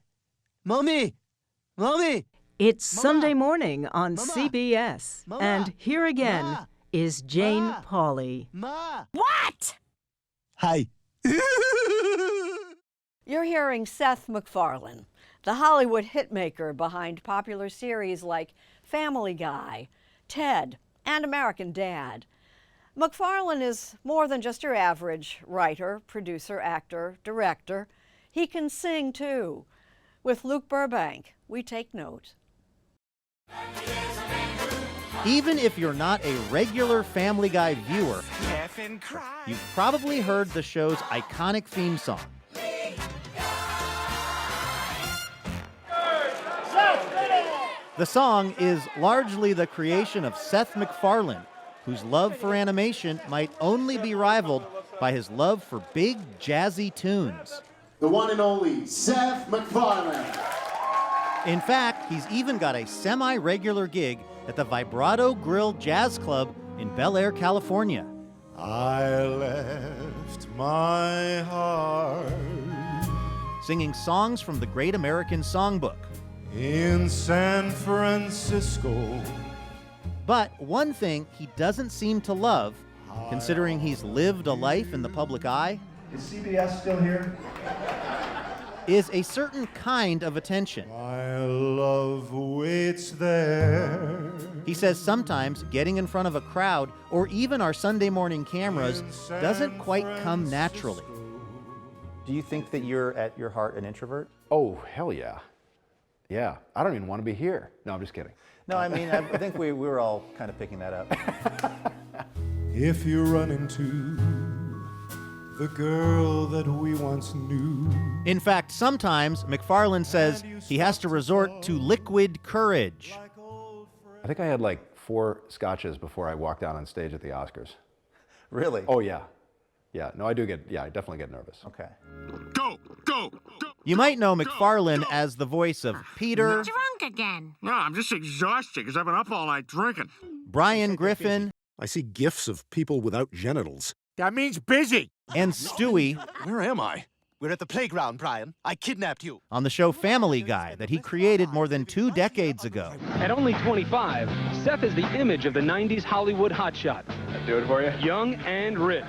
Mommy! Mommy! It's Sunday morning on CBS, and here again is Jane Pauley. What? Hi. You're hearing Seth MacFarlane, the Hollywood hitmaker behind popular series like Family Guy, Ted, and American Dad. MacFarlane is more than just your average writer, producer, actor, director. He can sing too. With Luke Burbank, we take note. Even if you're not a regular Family Guy viewer, You've probably heard the show's iconic theme song. The song is largely the creation of Seth MacFarlane, whose love for animation might only be rivaled by his love for big, jazzy tunes. The one and only Seth MacFarlane. In fact, he's even got a semi-regular gig at the Vibrato Grill Jazz Club in Bel Air, California. I left my heart singing songs from the Great American Songbook. In San Francisco. But one thing he doesn't seem to love, considering he's lived a life in the public eye, is CBS still here? Is a certain kind of attention. My love waits there. He says sometimes getting in front of a crowd or even our Sunday morning cameras doesn't quite come naturally. Do you think that you're at your heart an introvert? Oh, hell yeah. Yeah, I don't even want to be here. No, I'm just kidding. No, I mean, I think we were all kind of picking that up. If you run into the girl that we once knew. In fact, sometimes MacFarlane says he has to resort to liquid courage. I think I had like 4 scotches before I walked out on stage at the Oscars. Really? Oh, yeah. Yeah, no, I definitely get nervous. Okay. Go, go, go. You might know MacFarlane as the voice of Peter, Drunk again. No, I'm just exhausted because I've been up all night drinking. Brian Griffin, I see gifs of people without genitals. That means busy. and Stewie. Where am I? We're at the playground, Brian. I kidnapped you. On the show Family Guy that he created more than 2 decades ago. At only 25, Seth is the image of the 90s Hollywood hotshot. I'll do it for you. Young and rich,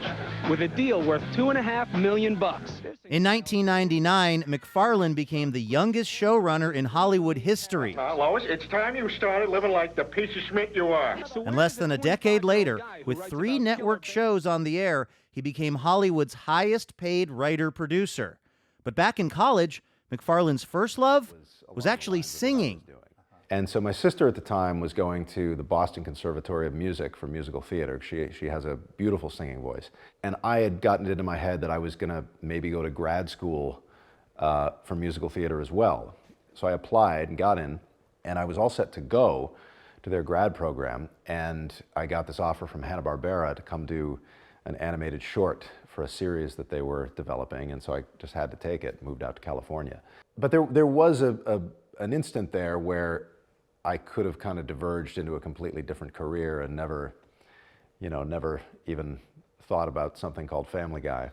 with a deal worth $2.5 million. In 1999, MacFarlane became the youngest showrunner in Hollywood history. Lois, it's time you started living like the piece of Schmidt you are. And less than a decade later, with 3 network shows on the air, he became Hollywood's highest-paid writer-producer. But back in college, MacFarlane's first love was actually singing. And so my sister at the time was going to the Boston Conservatory of Music for musical theater. She has a beautiful singing voice. And I had gotten it into my head that I was gonna maybe go to grad school for musical theater as well. So I applied and got in, and I was all set to go to their grad program. And I got this offer from Hanna-Barbera to come do an animated short for a series that they were developing. And so I just had to take it, moved out to California. But there was an instant there where I could have kind of diverged into a completely different career and never even thought about something called Family Guy.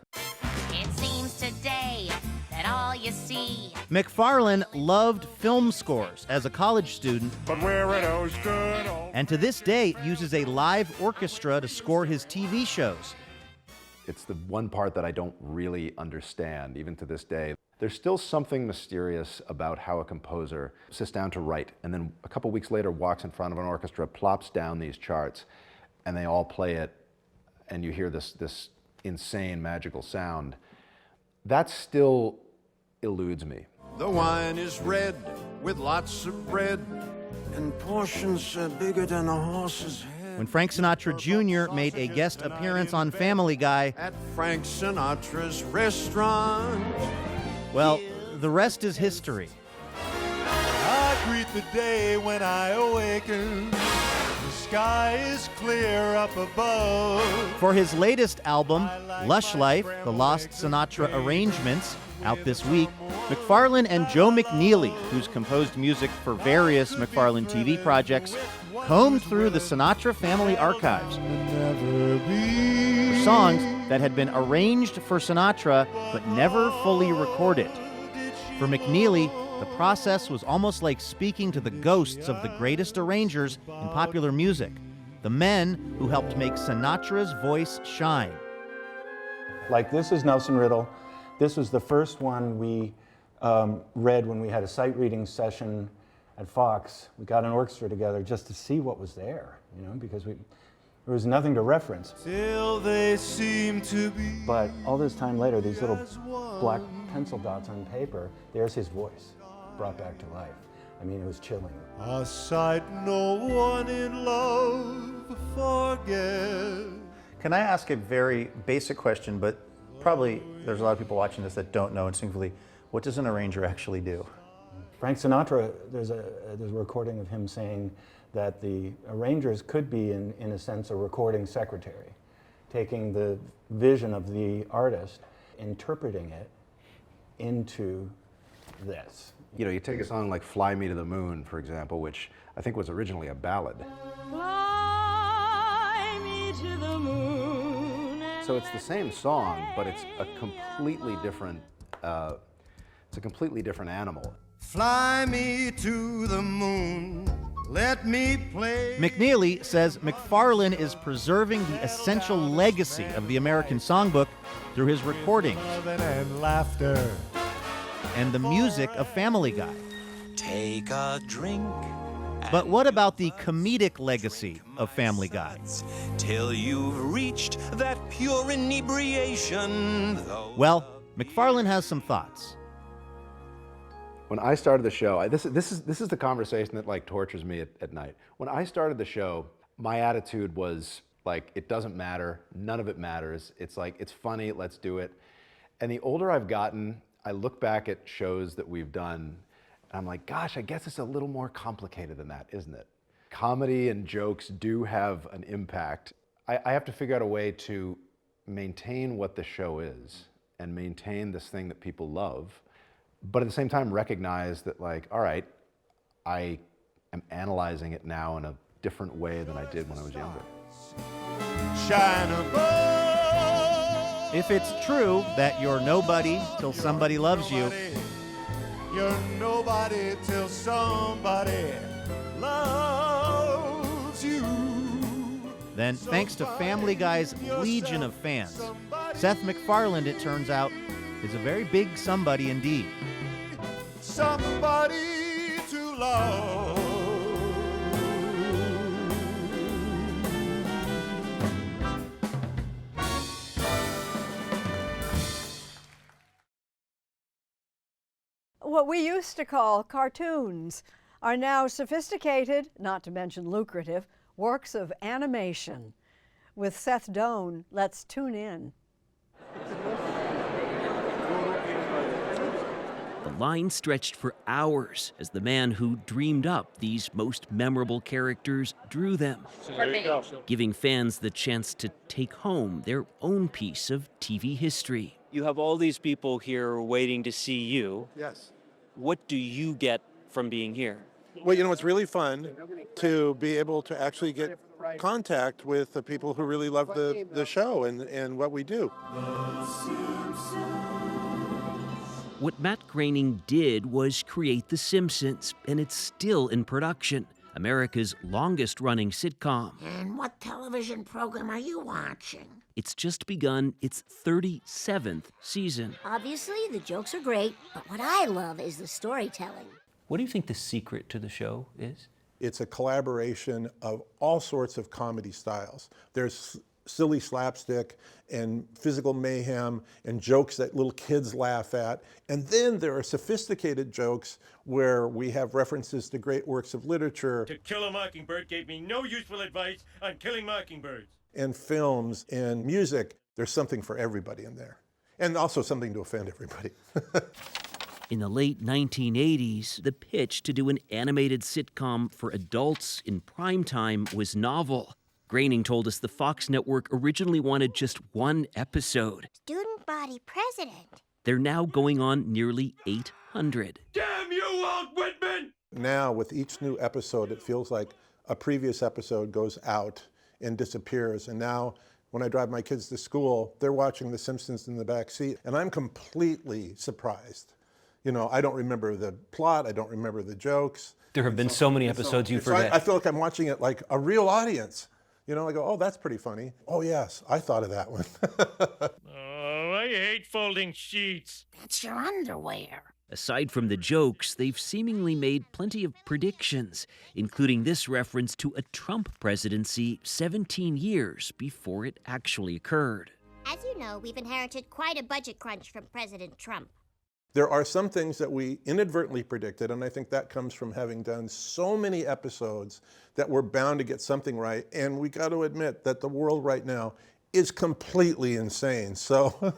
It seems today that all you see. MacFarlane loved film scores as a college student, But where are those good old... and to this day uses a live orchestra to score his TV shows. It's the one part that I don't really understand, even to this day. There's still something mysterious about how a composer sits down to write, and then a couple weeks later walks in front of an orchestra, plops down these charts, and they all play it, and you hear this insane magical sound. That still eludes me. The wine is red with lots of bread, and portions bigger than a horse's head. When Frank Sinatra Jr. made a guest appearance on Family Guy, At Frank Sinatra's restaurant. well, the rest is history. I greet the day when I awaken. The sky is clear up above. For his latest album, Lush Life, The Lost Sinatra Arrangements, out this week, MacFarlane and Joe McNeely, who's composed music for various MacFarlane TV projects, combed through the Sinatra family archives for songs that had been arranged for Sinatra but never fully recorded. For McNeely, the process was almost like speaking to the ghosts of the greatest arrangers in popular music, the men who helped make Sinatra's voice shine. Like, this is Nelson Riddle. This was the first one we read when we had a sight reading session at Fox. We got an orchestra together just to see what was there, because there was nothing to reference. Till they seem to be. But all this time later, these little black pencil dots on paper, there's his voice brought back to life. I mean, it was chilling. A sight no one in love forgets. Can I ask a very basic question, but probably there's a lot of people watching this that don't know instinctively, what does an arranger actually do? Frank Sinatra, there's a recording of him saying that the arrangers could be, in a sense, a recording secretary, taking the vision of the artist, interpreting it into this. You know, you take a song like Fly Me to the Moon, for example, which I think was originally a ballad. Fly me to the moon. So it's the same song, but it's a completely different, animal. Fly me to the moon, let me play. McNeely says MacFarlane is preserving the essential legacy of the American songbook through his recordings And laughter. and the music of Family Guy. Take a drink. But what about the comedic legacy of Family Guy? Till you've reached that pure inebriation. Well, MacFarlane has some thoughts. When I started the show, this is the conversation that like tortures me at night. When I started the show, my attitude was like, it doesn't matter, none of it matters. It's like, it's funny, let's do it. And the older I've gotten, I look back at shows that we've done, and I'm like, gosh, I guess it's a little more complicated than that, isn't it? Comedy and jokes do have an impact. I have to figure out a way to maintain what the show is and maintain this thing that people love, but at the same time recognize that, like, all right, I am analyzing it now in a different way than I did when I was younger. Shine above. If it's true that you're nobody till somebody loves you, You're nobody till somebody loves you. then thanks to Family Guy's legion of fans, Seth MacFarlane, it turns out, is a very big somebody indeed. Somebody to love. What we used to call cartoons are now sophisticated, not to mention lucrative, works of animation. With Seth Doane, let's tune in. The line stretched for hours as the man who dreamed up these most memorable characters drew them, giving fans the chance to take home their own piece of TV history. You have all these people here waiting to see you. Yes. What do you get from being here? Well, you know, it's really fun to be able to actually get contact with the people who really love the show and what we do. What Matt Groening did was create The Simpsons, and it's still in production, America's longest-running sitcom. And what television program are you watching? It's just begun its 37th season. Obviously, the jokes are great, but what I love is the storytelling. What do you think the secret to the show is? It's a collaboration of all sorts of comedy styles. There's silly slapstick and physical mayhem and jokes that little kids laugh at. And then there are sophisticated jokes where we have references to great works of literature. To Kill a Mockingbird gave me no useful advice on killing mockingbirds. And films and music. There's something for everybody in there. And also something to offend everybody. In the late 1980s, the pitch to do an animated sitcom for adults in primetime was novel. Groening told us the Fox network originally wanted just one episode. Student body president. They're now going on nearly 800. Damn you, Walt Whitman! Now, with each new episode, it feels like a previous episode goes out and disappears. And now, when I drive my kids to school, they're watching The Simpsons in the back seat, and I'm completely surprised. You know, I don't remember the plot, I don't remember the jokes. There have been so many episodes you forget. I feel like I'm watching it like a real audience. You know, I go, oh, that's pretty funny. Oh, yes, I thought of that one. Oh, I hate folding sheets. That's your underwear. Aside from the jokes, they've seemingly made plenty of predictions, including this reference to a Trump presidency 17 years before it actually occurred. As you know, we've inherited quite a budget crunch from President Trump. There are some things that we inadvertently predicted, and I think that comes from having done so many episodes that we're bound to get something right. And we got to admit that the world right now is completely insane. So,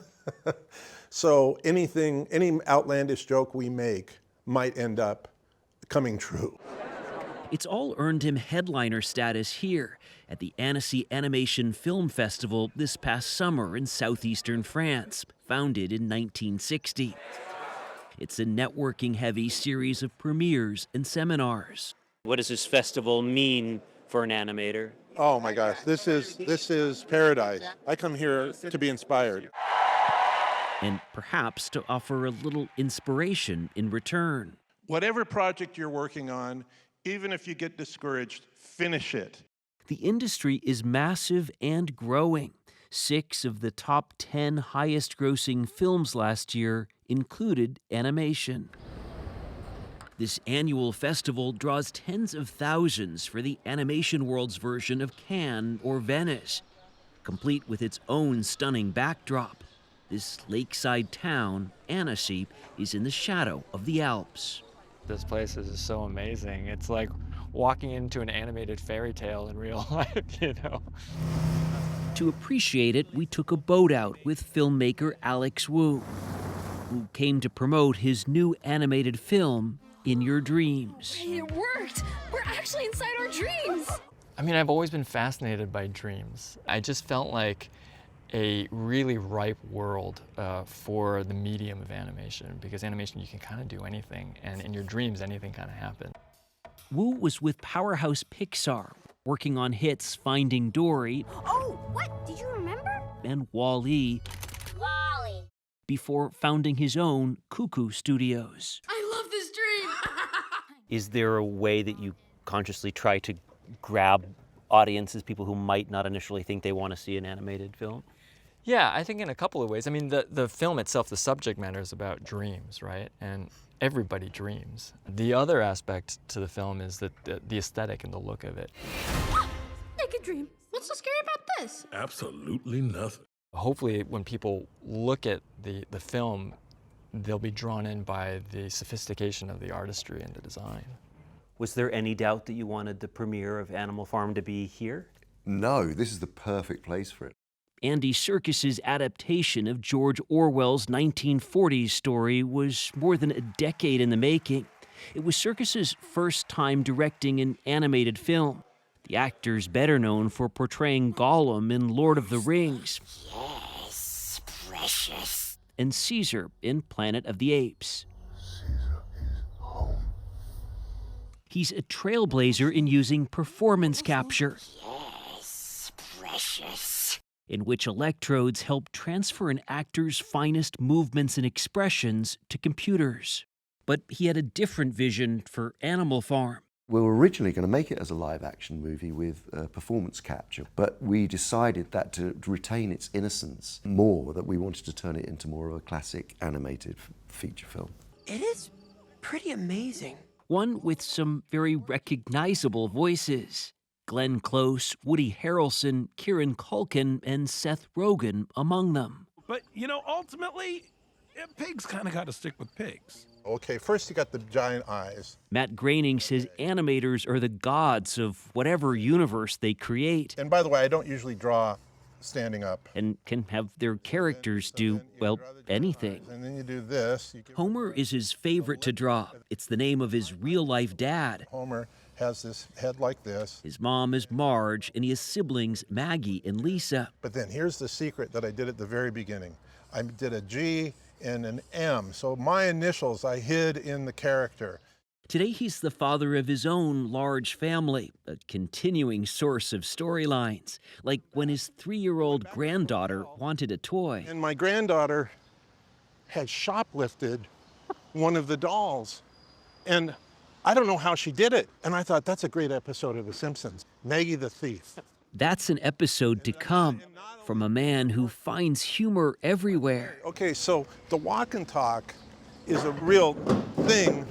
so any outlandish joke we make might end up coming true. It's all earned him headliner status here at the Annecy Animation Film Festival this past summer in southeastern France, founded in 1960. It's a networking-heavy series of premieres and seminars. What does this festival mean for an animator? Oh my gosh, this is paradise. I come here to be inspired. And perhaps to offer a little inspiration in return. Whatever project you're working on, even if you get discouraged, finish it. The industry is massive and growing. 6 of the top 10 highest-grossing films last year included animation. This annual festival draws tens of thousands for the animation world's version of Cannes or Venice, complete with its own stunning backdrop. This lakeside town, Annecy, is in the shadow of the Alps. This place is so amazing. It's like walking into an animated fairy tale in real life, you know. To appreciate it, we took a boat out with filmmaker Alex Wu, who came to promote his new animated film, In Your Dreams. Hey, it worked! We're actually inside our dreams! I mean, I've always been fascinated by dreams. I just felt like a really ripe world for the medium of animation, because animation, you can kind of do anything, and in your dreams, anything kind of happens. Wu was with powerhouse Pixar, working on hits Finding Dory. Oh, what? Did you remember? And Wall-E. Wall-E. Before founding his own Cuckoo Studios. I love this dream! Is there a way that you consciously try to grab audiences, people who might not initially think they want to see an animated film? Yeah, I think in a couple of ways. I mean, the film itself, the subject matter is about dreams, right? And everybody dreams. The other aspect to the film is that the aesthetic and the look of it. Naked dream. What's so scary about this? Absolutely nothing. Hopefully, when people look at the film, they'll be drawn in by the sophistication of the artistry and the design. Was there any doubt that you wanted the premiere of Animal Farm to be here? No, this is the perfect place for it. Andy Serkis's adaptation of George Orwell's 1940s story was more than a decade in the making. It was Serkis's first time directing an animated film. The actor's better known for portraying Gollum in Lord of the Rings. Yes, precious. And Caesar in Planet of the Apes. He's a trailblazer in using performance capture. Yes, precious. In which electrodes help transfer an actor's finest movements and expressions to computers. But he had a different vision for Animal Farm. We were originally going to make it as a live-action movie with performance capture, but we decided that to retain its innocence more, that we wanted to turn it into more of a classic animated feature film. It is pretty amazing. One with some very recognizable voices. Glenn Close, Woody Harrelson, Kieran Culkin, and Seth Rogen among them. But, you know, ultimately, pigs kind of got to stick with pigs. Okay, first you got the giant eyes. Matt Groening says animators are the gods of whatever universe they create. And by the way, I don't usually draw standing up. And can have their characters do, well, anything. And then you do this. Homer is his favorite to draw. It's the name of his real-life dad. Homer has this head like this. His mom is Marge, and he has siblings Maggie and Lisa. But then here's the secret that I did at the very beginning. I did a G and an M, so my initials I hid in the character. Today he's the father of his own large family, a continuing source of storylines, like when his 3-year-old granddaughter wanted a toy. And my granddaughter had shoplifted one of the dolls, and I don't know how she did it. And I thought, that's a great episode of The Simpsons, Maggie the Thief. That's an episode to come from a man who finds humor everywhere. Okay, so the walk and talk is a real thing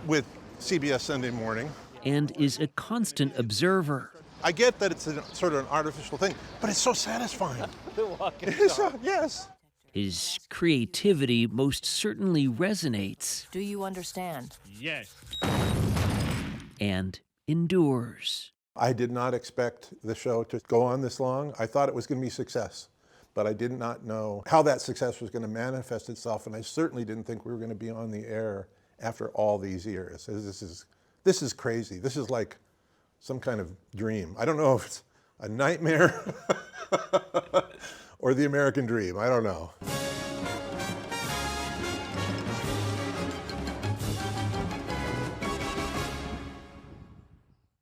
with CBS Sunday Morning. And is a constant observer. I get that it's sort of an artificial thing, but it's so satisfying. The walk and talk. Yes. His creativity most certainly resonates. Do you understand? Yes. And endures. I did not expect the show to go on this long. I thought it was going to be a success, but I did not know how that success was going to manifest itself, and I certainly didn't think we were going to be on the air after all these years. This is crazy. This is like some kind of dream. I don't know if it's a nightmare or the American dream. I don't know.